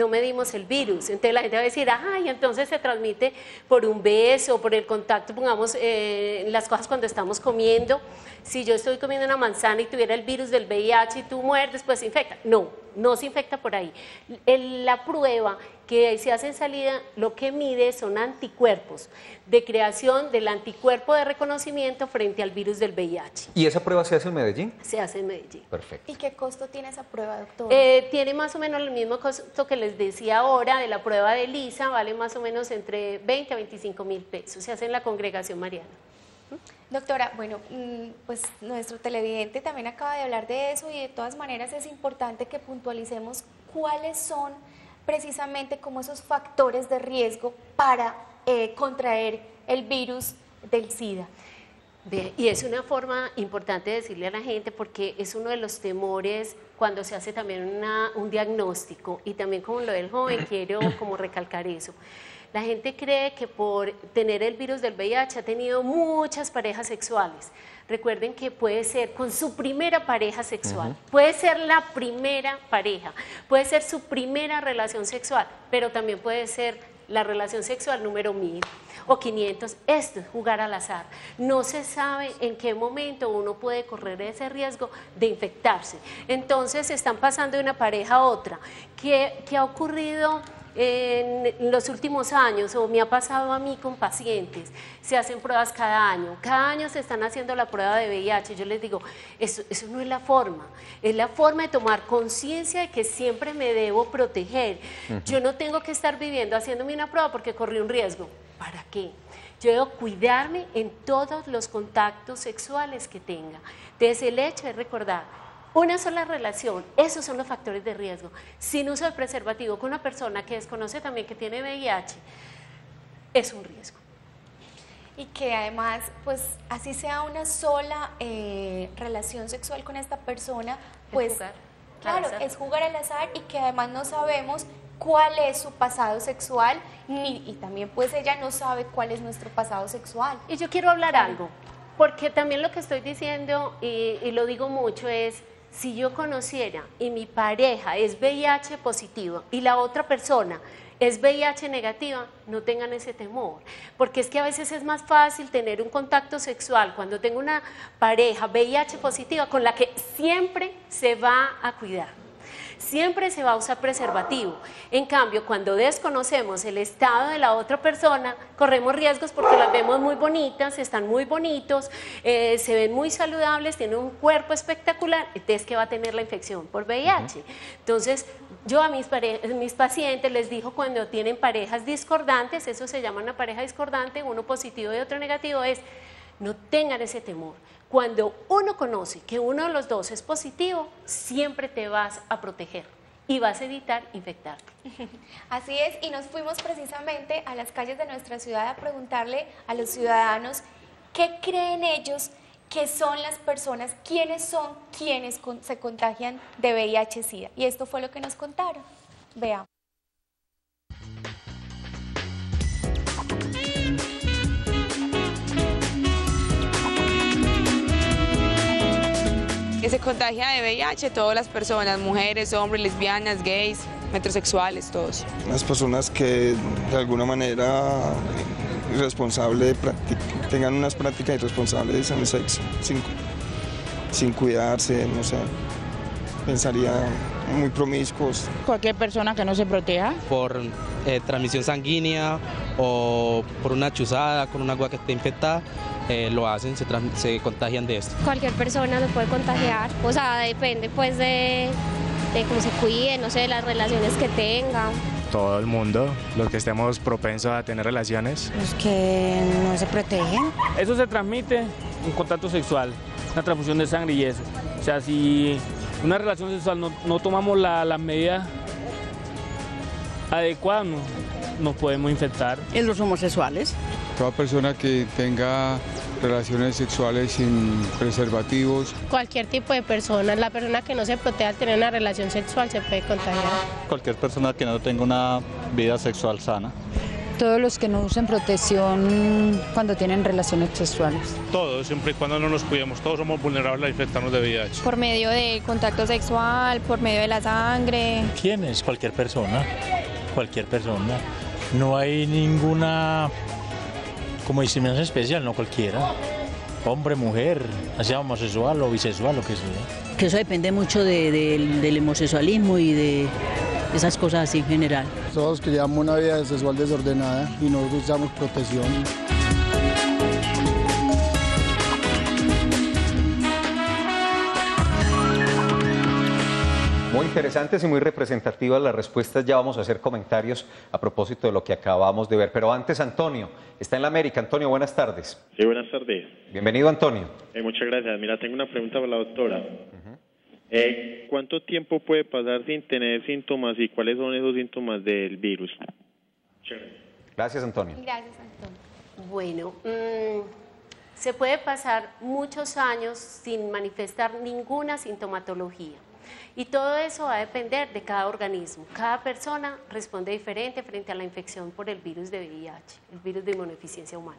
medimos el virus, entonces la gente va a decir, ay, entonces se transmite por un beso, por el contacto, pongamos las cosas cuando estamos comiendo. Si yo estoy comiendo una manzana y tuviera el virus del VIH y tú muerdes, pues se infecta. No, no se infecta por ahí. La prueba que se hace en salida, lo que mide son anticuerpos de creación del anticuerpo de reconocimiento frente al virus del VIH. ¿Y esa prueba se hace en Medellín? Se hace en Medellín. Perfecto. ¿Y qué costo tiene esa prueba, doctor? Tiene más o menos el mismo costo que les decía ahora de la prueba de Lisa, vale más o menos entre 20 a 25 mil pesos. Se hace en la Congregación Mariana. Doctora, bueno, pues nuestro televidente también acaba de hablar de eso y de todas maneras es importante que puntualicemos cuáles son precisamente como esos factores de riesgo para contraer el virus del SIDA. Y es una forma importante de decirle a la gente porque es uno de los temores cuando se hace también un diagnóstico y también como lo del joven quiero como recalcar eso. La gente cree que por tener el virus del VIH ha tenido muchas parejas sexuales. Recuerden que puede ser con su primera pareja sexual, puede ser la primera pareja, puede ser su primera relación sexual, pero también puede ser la relación sexual número 1000 o 500. Esto es jugar al azar. No se sabe en qué momento uno puede correr ese riesgo de infectarse. Entonces están pasando de una pareja a otra. ¿Qué ha ocurrido en los últimos años o me ha pasado a mí con pacientes? Se hacen pruebas cada año se están haciendo la prueba de VIH. Yo les digo, eso no es la forma de tomar conciencia de que siempre me debo proteger. Yo no tengo que estar viviendo haciéndome una prueba porque corrí un riesgo. ¿Para qué? Yo debo cuidarme en todos los contactos sexuales que tenga. Desde el hecho de recordar una sola relación, esos son los factores de riesgo. Sin uso de preservativo con una persona que desconoce también que tiene VIH, es un riesgo. Y que además, pues así sea una sola relación sexual con esta persona, pues claro, es jugar al azar y que además no sabemos cuál es su pasado sexual y también pues ella no sabe cuál es nuestro pasado sexual. Y yo quiero hablar algo, porque también lo que estoy diciendo y lo digo mucho es, si yo conociera y mi pareja es VIH positivo y la otra persona es VIH negativa, no tengan ese temor, porque es que a veces es más fácil tener un contacto sexual cuando tengo una pareja VIH positiva con la que siempre se va a cuidar. siempre se va a usar preservativo. En cambio, cuando desconocemos el estado de la otra persona, corremos riesgos porque las vemos muy bonitas, están muy bonitos, se ven muy saludables, tienen un cuerpo espectacular, entonces que va a tener la infección por VIH. Entonces, yo a mis pacientes les digo, cuando tienen parejas discordantes, eso se llama una pareja discordante, uno positivo y otro negativo, es no tengan ese temor. Cuando uno conoce que uno de los dos es positivo, siempre te vas a proteger y vas a evitar infectarte. Así es, y nos fuimos precisamente a las calles de nuestra ciudad a preguntarle a los ciudadanos qué creen ellos que son las personas, quiénes son quienes se contagian de VIH-Sida. Y esto fue lo que nos contaron. Veamos. Que se contagia de VIH todas las personas, mujeres, hombres, lesbianas, gays, metrosexuales, todos. Las personas que de alguna manera irresponsable tengan unas prácticas irresponsables en el sexo, sin cuidarse, no sé, pensaría muy promiscuos. Cualquier persona que no se proteja. Por transmisión sanguínea o por una chuzada con un agua que esté infectada, lo hacen, se contagian de esto. Cualquier persona lo puede contagiar, o sea, depende pues de cómo se cuide, no sé, de las relaciones que tengan. Todo el mundo, los que estemos propensos a tener relaciones. Los que no se protegen. Eso se transmite un contacto sexual, una transfusión de sangre y eso. O sea, si una relación sexual no tomamos las medidas adecuadas, nos podemos infectar. En los homosexuales. Toda persona que tenga relaciones sexuales sin preservativos. Cualquier tipo de persona, la persona que no se protege al tener una relación sexual se puede contagiar. Cualquier persona que no tenga una vida sexual sana. Todos los que no usen protección cuando tienen relaciones sexuales. Todos, siempre y cuando no nos cuidemos, todos somos vulnerables a infectarnos de VIH. Por medio de contacto sexual, por medio de la sangre. ¿Quién es? Cualquier persona, cualquier persona. No hay ninguna como discriminación especial, no cualquiera. Hombre, mujer, sea homosexual o bisexual, lo que sea. Que eso depende mucho del homosexualismo y de esas cosas así en general. Todos que llevamos una vida sexual desordenada y no usamos protección. Muy interesantes y muy representativas las respuestas. Ya vamos a hacer comentarios a propósito de lo que acabamos de ver. Pero antes, Antonio, está en la América. Antonio, buenas tardes. Sí, buenas tardes. Bienvenido, Antonio. Muchas gracias. Mira, tengo una pregunta para la doctora. ¿Cuánto tiempo puede pasar sin tener síntomas y cuáles son esos síntomas del virus? Gracias, Antonio. Gracias, Antonio. Bueno, se puede pasar muchos años sin manifestar ninguna sintomatología. Y todo eso va a depender de cada organismo. Cada persona responde diferente frente a la infección por el virus de VIH, el virus de inmunodeficiencia humana.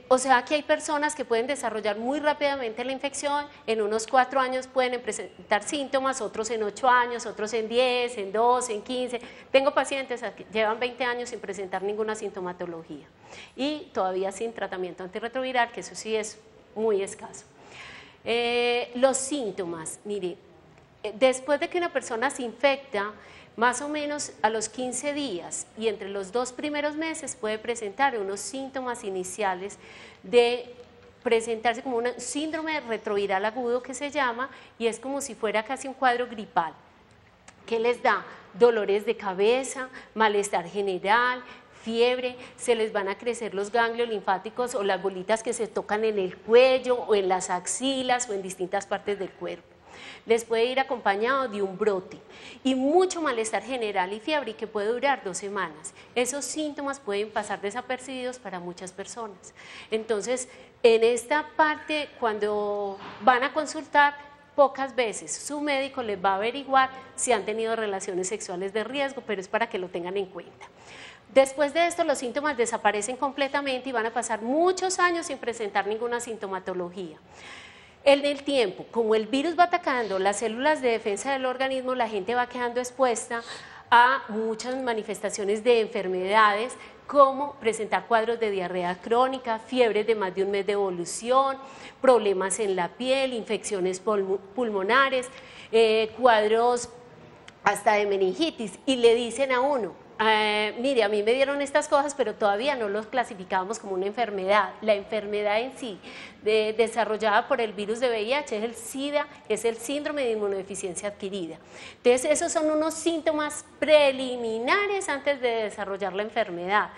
O sea que hay personas que pueden desarrollar muy rápidamente la infección, en unos 4 años pueden presentar síntomas, otros en 8 años, otros en 10, en 12, en 15. Tengo pacientes que llevan 20 años sin presentar ninguna sintomatología y todavía sin tratamiento antirretroviral, que eso sí es muy escaso. Los síntomas, mire, después de que una persona se infecta, más o menos a los 15 días y entre los 2 primeros meses puede presentar unos síntomas iniciales de presentarse como un síndrome retroviral agudo que se llama, y es como si fuera casi un cuadro gripal. ¿Qué les da? Dolores de cabeza, malestar general, fiebre, se les van a crecer los ganglios linfáticos o las bolitas que se tocan en el cuello o en las axilas o en distintas partes del cuerpo. Les puede ir acompañado de un brote y mucho malestar general y fiebre que puede durar 2 semanas. Esos síntomas pueden pasar desapercibidos para muchas personas. Entonces, en esta parte, cuando van a consultar, pocas veces su médico les va a averiguar si han tenido relaciones sexuales de riesgo, pero es para que lo tengan en cuenta. Después de esto, los síntomas desaparecen completamente y van a pasar muchos años sin presentar ninguna sintomatología. En el tiempo, como el virus va atacando las células de defensa del organismo, la gente va quedando expuesta a muchas manifestaciones de enfermedades, como presentar cuadros de diarrea crónica, fiebres de más de un mes de evolución, problemas en la piel, infecciones pulmonares, cuadros hasta de meningitis, y le dicen a uno, mire, a mí me dieron estas cosas, pero todavía no los clasificamos como una enfermedad. La enfermedad en sí, desarrollada por el virus de VIH, es el SIDA, es el síndrome de inmunodeficiencia adquirida. Entonces, esos son unos síntomas preliminares antes de desarrollar la enfermedad.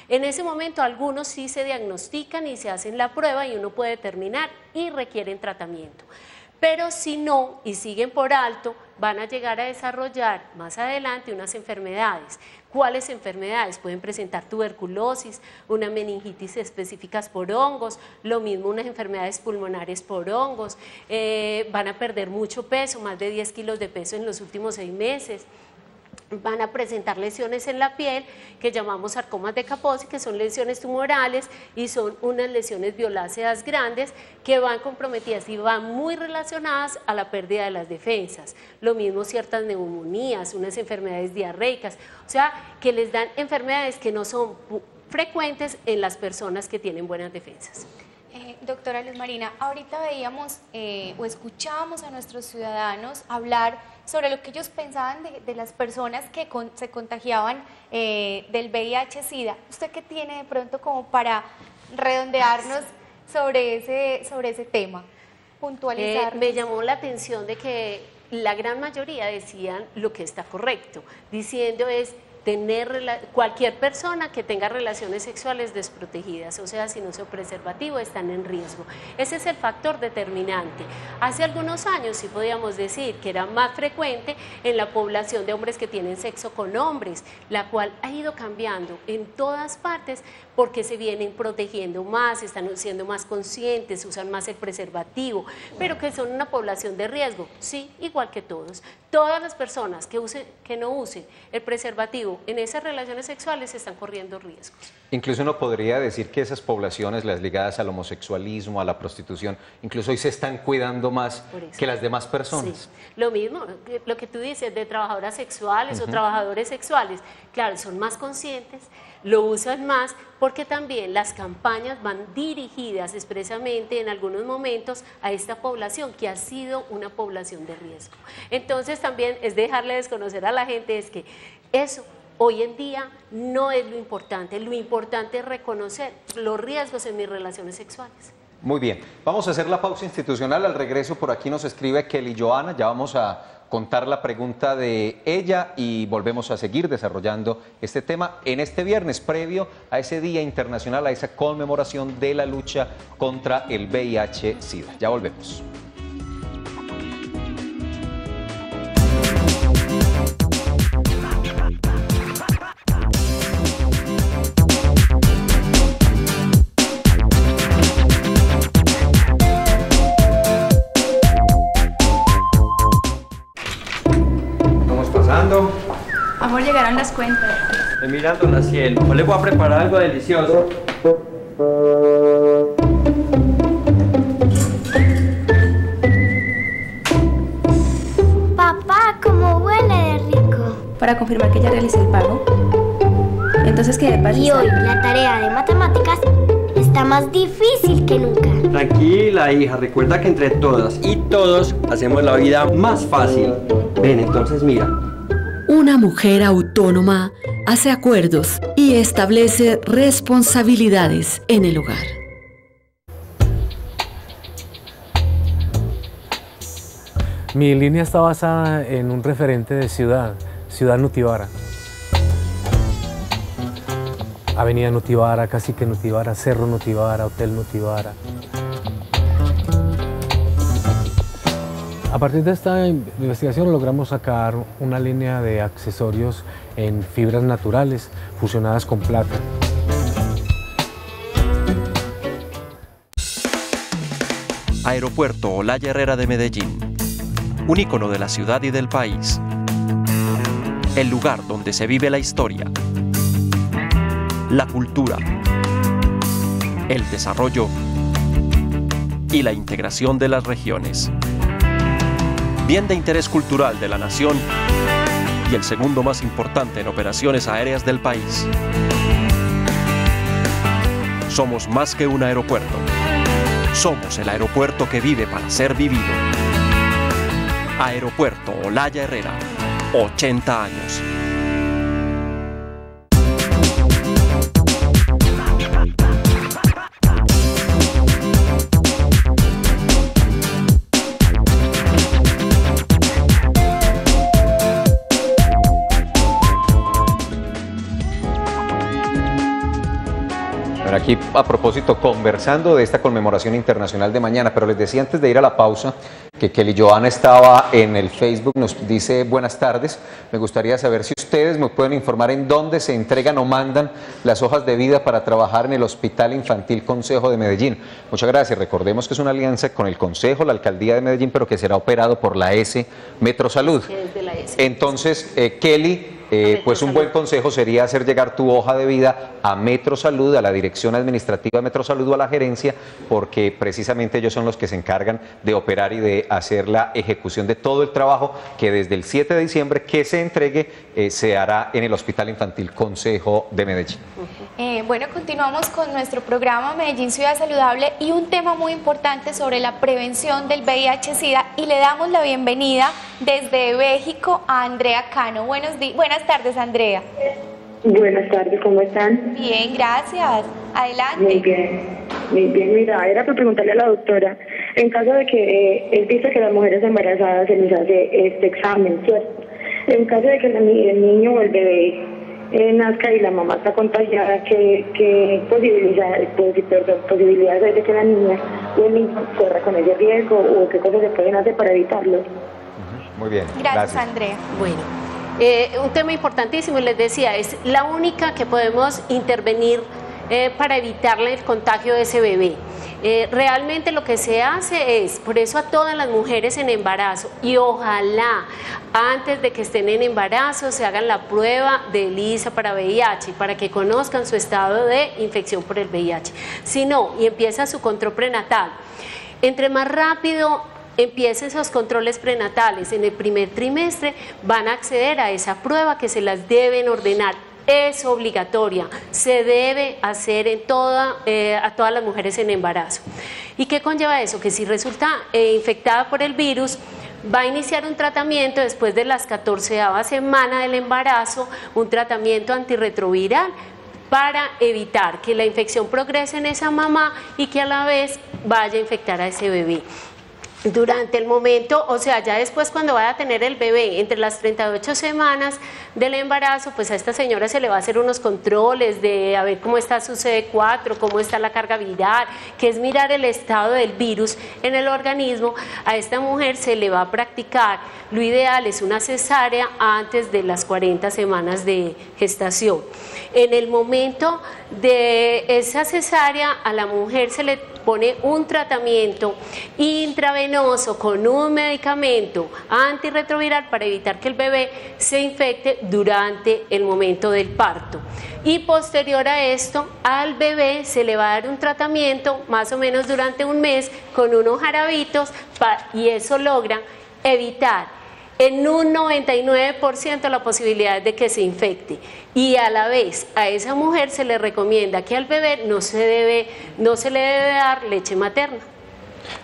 En ese momento, algunos sí se diagnostican y se hacen la prueba y uno puede determinar y requieren tratamiento. Pero si no, y siguen por alto, van a llegar a desarrollar más adelante unas enfermedades. ¿Cuáles enfermedades? Pueden presentar tuberculosis, una meningitis específicas por hongos, lo mismo unas enfermedades pulmonares por hongos, van a perder mucho peso, más de 10 kilos de peso en los últimos 6 meses. Van a presentar lesiones en la piel que llamamos sarcomas de Kaposi, que son lesiones tumorales y son unas lesiones violáceas grandes que van comprometidas y van muy relacionadas a la pérdida de las defensas. Lo mismo ciertas neumonías, unas enfermedades diarreicas, o sea, que les dan enfermedades que no son frecuentes en las personas que tienen buenas defensas. Doctora Luz Marina, ahorita veíamos o escuchábamos a nuestros ciudadanos hablar sobre lo que ellos pensaban de las personas que se contagiaban del VIH-Sida. ¿Usted qué tiene de pronto como para redondearnos sobre ese tema, puntualizar? Me llamó la atención de que la gran mayoría decían lo que está correcto, diciendo es cualquier persona que tenga relaciones sexuales desprotegidas, o sea, sin uso preservativo, están en riesgo. Ese es el factor determinante. Hace algunos años sí podíamos decir que era más frecuente en la población de hombres que tienen sexo con hombres, la cual ha ido cambiando en todas partes porque se vienen protegiendo más, están siendo más conscientes, usan más el preservativo, pero que son una población de riesgo, sí, igual que todos. Todas las personas que no usen el preservativo en esas relaciones sexuales están corriendo riesgos. Incluso uno podría decir que esas poblaciones, las ligadas al homosexualismo, a la prostitución, incluso hoy se están cuidando más que las demás personas. Sí. Lo mismo, lo que tú dices de trabajadoras sexuales o trabajadores sexuales, claro, son más conscientes, lo usan más porque también las campañas van dirigidas expresamente en algunos momentos a esta población que ha sido una población de riesgo. Entonces también es dejarle desconocer a la gente es que eso hoy en día no es lo importante es reconocer los riesgos en mis relaciones sexuales. Muy bien, vamos a hacer la pausa institucional. Al regreso por aquí nos escribe Kelly Joana, ya vamos a contar la pregunta de ella y volvemos a seguir desarrollando este tema en este viernes previo a ese Día Internacional, a esa conmemoración de la lucha contra el VIH-Sida. Ya volvemos. Amor, llegaron las cuentas. Estoy mirando la cielo. Yo les voy a preparar algo delicioso. Papá, ¿cómo huele de rico? Para confirmar que ya realicé el pago. Entonces, ¿qué pasa? Y hoy la tarea de matemáticas está más difícil que nunca. Tranquila, hija. Recuerda que entre todas y todos hacemos la vida más fácil. Ven, entonces mira. Una mujer autónoma hace acuerdos y establece responsabilidades en el hogar. Mi línea está basada en un referente de Ciudad Nutibara. Avenida Nutibara, Cacique Nutibara, Cerro Nutibara, Hotel Nutibara. A partir de esta investigación logramos sacar una línea de accesorios en fibras naturales fusionadas con plata. Aeropuerto Olaya Herrera de Medellín, un ícono de la ciudad y del país. El lugar donde se vive la historia, la cultura, el desarrollo y la integración de las regiones. Bien de interés cultural de la nación y el segundo más importante en operaciones aéreas del país. somos más que un aeropuerto. Somos el aeropuerto que vive para ser vivido. Aeropuerto Olaya Herrera, 80 años. Aquí, a propósito, conversando de esta conmemoración internacional de mañana, pero les decía antes de ir a la pausa que Kelly Joana estaba en el Facebook, nos dice buenas tardes, me gustaría saber si ustedes me pueden informar en dónde se entregan o mandan las hojas de vida para trabajar en el Hospital Infantil Consejo de Medellín. Muchas gracias, recordemos que es una alianza con el Consejo, la Alcaldía de Medellín, pero que será operado por la S Metro Salud. Entonces, Kelly, pues un buen consejo sería hacer llegar tu hoja de vida a Metro Salud, a la Dirección Administrativa de Metro Salud o a la gerencia, porque precisamente ellos son los que se encargan de operar y de hacer la ejecución de todo el trabajo que desde el 7 de diciembre que se entregue se hará en el Hospital Infantil Consejo de Medellín. Bueno, continuamos con nuestro programa Medellín Ciudad Saludable y un tema muy importante sobre la prevención del VIH-Sida, y le damos la bienvenida desde México a Andrea Cano. Buenas tardes, Andrea. Buenas tardes, ¿cómo están? Bien, gracias. Adelante. Muy bien, mira, era para preguntarle a la doctora, en caso de que él dice que las mujeres embarazadas se les hace este examen, ¿cierto? En caso de que el niño o el bebé nazca y la mamá está contagiada, ¿qué posibilidades hay de que la niña o el niño corra con ese riesgo, o qué cosas se pueden hacer para evitarlo? Muy bien. Gracias, Andrea. Bueno, un tema importantísimo, y les decía, es la única que podemos intervenir para evitarle el contagio de ese bebé. Realmente lo que se hace es, por eso a todas las mujeres en embarazo, y ojalá antes de que estén en embarazo se hagan la prueba de ELISA para VIH, para que conozcan su estado de infección por el VIH. Si no, y empieza su control prenatal, entre más rápido empiecen esos controles prenatales en el primer trimestre, van a acceder a esa prueba que se las deben ordenar. Es obligatoria, se debe hacer en a todas las mujeres en embarazo. ¿Y qué conlleva eso? Que si resulta infectada por el virus, va a iniciar un tratamiento después de las 14ª semana del embarazo, un tratamiento antirretroviral para evitar que la infección progrese en esa mamá y que a la vez vaya a infectar a ese bebé. Durante el momento, o sea, ya después cuando vaya a tener el bebé, entre las 38 semanas del embarazo, pues a esta señora se le va a hacer unos controles de a ver cómo está su CD4, cómo está la carga viral, que es mirar el estado del virus en el organismo. A esta mujer se le va a practicar, lo ideal es una cesárea antes de las 40 semanas de gestación. En el momento de esa cesárea, a la mujer se le pone un tratamiento intravenoso con un medicamento antirretroviral para evitar que el bebé se infecte durante el momento del parto. Y posterior a esto, al bebé se le va a dar un tratamiento más o menos durante un mes con unos jarabitos y eso logra evitar en un 99% la posibilidad de que se infecte. Y a la vez a esa mujer se le recomienda que al bebé no se le debe dar leche materna.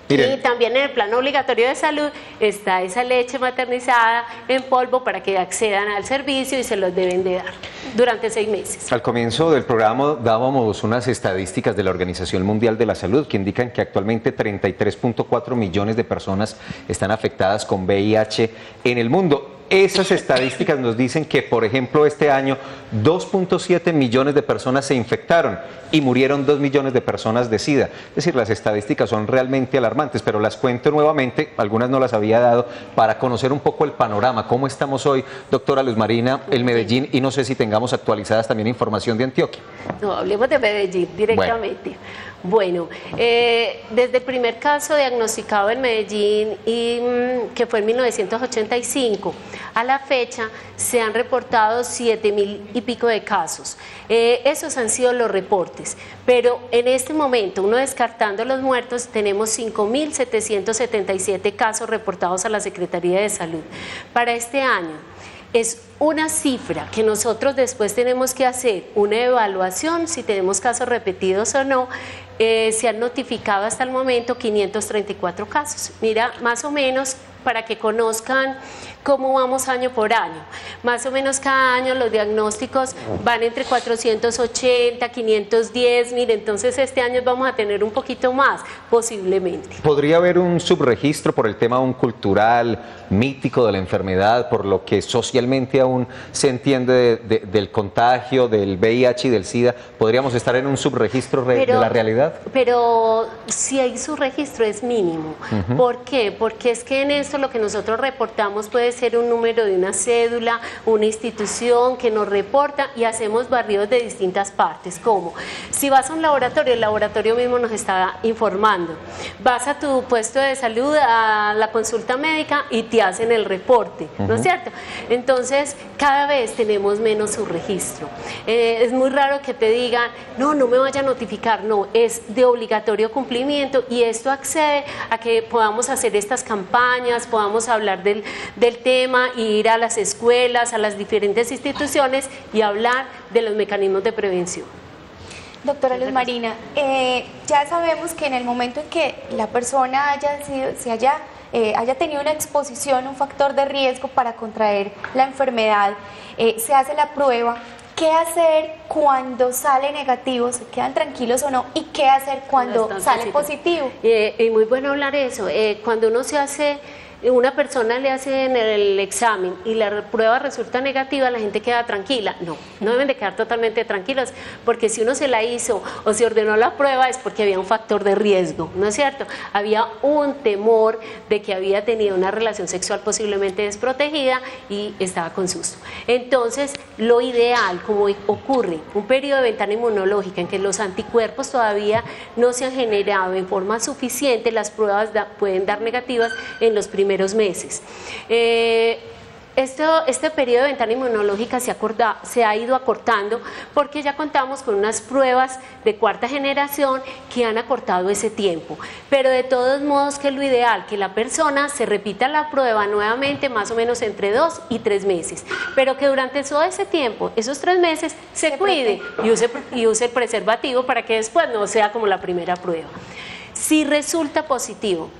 Miren. Y también en el plan obligatorio de salud está esa leche maternizada en polvo para que accedan al servicio y se los deben de dar durante 6 meses. Al comienzo del programa dábamos unas estadísticas de la Organización Mundial de la Salud que indican que actualmente 33.4 millones de personas están afectadas con VIH en el mundo. Esas estadísticas nos dicen que, por ejemplo, este año 2.7 millones de personas se infectaron y murieron 2 millones de personas de SIDA. Es decir, las estadísticas son realmente alarmantes, pero las cuento nuevamente, algunas no las había dado, para conocer un poco el panorama. ¿Cómo estamos hoy, doctora Luz Marina, en Medellín? Y no sé si tengamos actualizadas también información de Antioquia. No, hablemos de Medellín directamente. Bueno, desde el primer caso diagnosticado en Medellín, que fue en 1985, a la fecha se han reportado 7.000 y pico de casos. Esos han sido los reportes, pero en este momento, uno descartando los muertos, tenemos 5.777 casos reportados a la Secretaría de Salud. Para este año, es una cifra que nosotros después tenemos que hacer una evaluación si tenemos casos repetidos o no. Se han notificado hasta el momento 534 casos. Mira, más o menos, para que conozcan cómo vamos año por año. Más o menos cada año los diagnósticos van entre 480, 510, mire, entonces este año vamos a tener un poquito más, posiblemente. ¿Podría haber un subregistro por el tema aún cultural, mítico de la enfermedad, por lo que socialmente aún se entiende del contagio, del VIH y del SIDA? ¿Podríamos estar en un subregistro de la realidad? Pero si hay subregistro es mínimo. ¿Por qué? Porque es que en esto lo que nosotros reportamos puede ser un número de una cédula, una institución que nos reporta y hacemos barridos de distintas partes. ¿Cómo? Si vas a un laboratorio, el laboratorio mismo nos está informando. Vas a tu puesto de salud, a la consulta médica y te hacen el reporte, ¿no es cierto? Entonces, cada vez tenemos menos subregistro. Es muy raro que te digan, no me vaya a notificar, no, es de obligatorio cumplimiento y esto accede a que podamos hacer estas campañas, podamos hablar del tema, ir a las escuelas, a las diferentes instituciones y hablar de los mecanismos de prevención. Doctora Luz Marina, ya sabemos que en el momento en que la persona haya tenido una exposición, un factor de riesgo para contraer la enfermedad, se hace la prueba. ¿Qué hacer cuando sale negativo? ¿Se quedan tranquilos o no? ¿Y qué hacer cuando sale positivo? Y muy bueno hablar eso. Cuando uno se hace... Una persona le hace en el examen y la prueba resulta negativa, la gente queda tranquila. No deben de quedar totalmente tranquilos, porque si uno se la hizo o se ordenó la prueba es porque había un factor de riesgo, ¿no es cierto? Había un temor de que había tenido una relación sexual posiblemente desprotegida y estaba con susto. Entonces, lo ideal, como ocurre un periodo de ventana inmunológica en que los anticuerpos todavía no se han generado en forma suficiente, las pruebas pueden dar negativas en los primeros meses. Este periodo de ventana inmunológica se ha ido acortando porque ya contamos con unas pruebas de cuarta generación que han acortado ese tiempo, pero de todos modos que es lo ideal, que la persona se repita la prueba nuevamente más o menos entre 2 y 3 meses, pero que durante todo ese tiempo, esos 3 meses, se cuide y use el preservativo para que después no sea como la primera prueba. Si resulta positivo,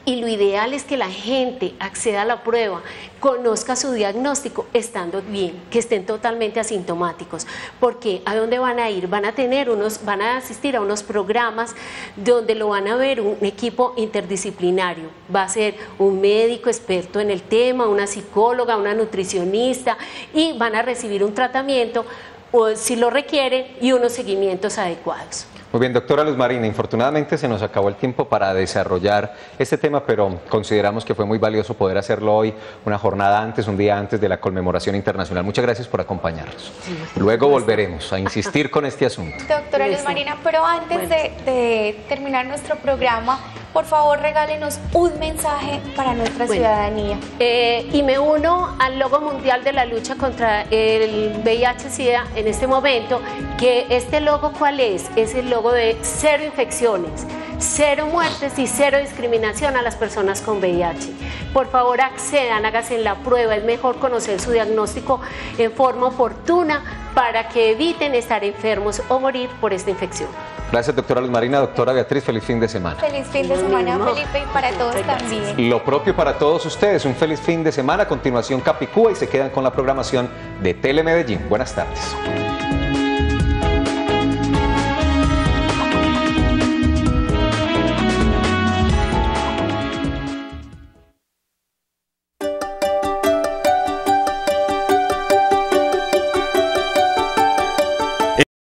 y lo ideal es que la gente acceda a la prueba, conozca su diagnóstico estando bien, que estén totalmente asintomáticos, porque ¿a dónde van a ir? Van a asistir a unos programas donde lo van a ver un equipo interdisciplinario, va a ser un médico experto en el tema, una psicóloga, una nutricionista, y van a recibir un tratamiento, o si lo requieren, y unos seguimientos adecuados. Muy bien, doctora Luz Marina, infortunadamente se nos acabó el tiempo para desarrollar este tema, pero consideramos que fue muy valioso poder hacerlo hoy, una jornada antes, un día antes de la conmemoración internacional. Muchas gracias por acompañarnos. Luego volveremos a insistir con este asunto. Doctora Luz Marina, pero antes de terminar nuestro programa, por favor regálenos un mensaje para nuestra ciudadanía. Y me uno al logo mundial de la lucha contra el VIH-Sida en este momento, que este logo, ¿cuál es? Es el logo de 0 infecciones, 0 muertes y 0 discriminación a las personas con VIH. Por favor, accedan, háganse la prueba, es mejor conocer su diagnóstico en forma oportuna para que eviten estar enfermos o morir por esta infección. Gracias, doctora Luz Marina. Doctora Beatriz, feliz fin de semana. Feliz fin de semana, Felipe, y para todos también. Lo propio para todos ustedes, un feliz fin de semana. A continuación, Capicúa, y se quedan con la programación de Telemedellín. Buenas tardes.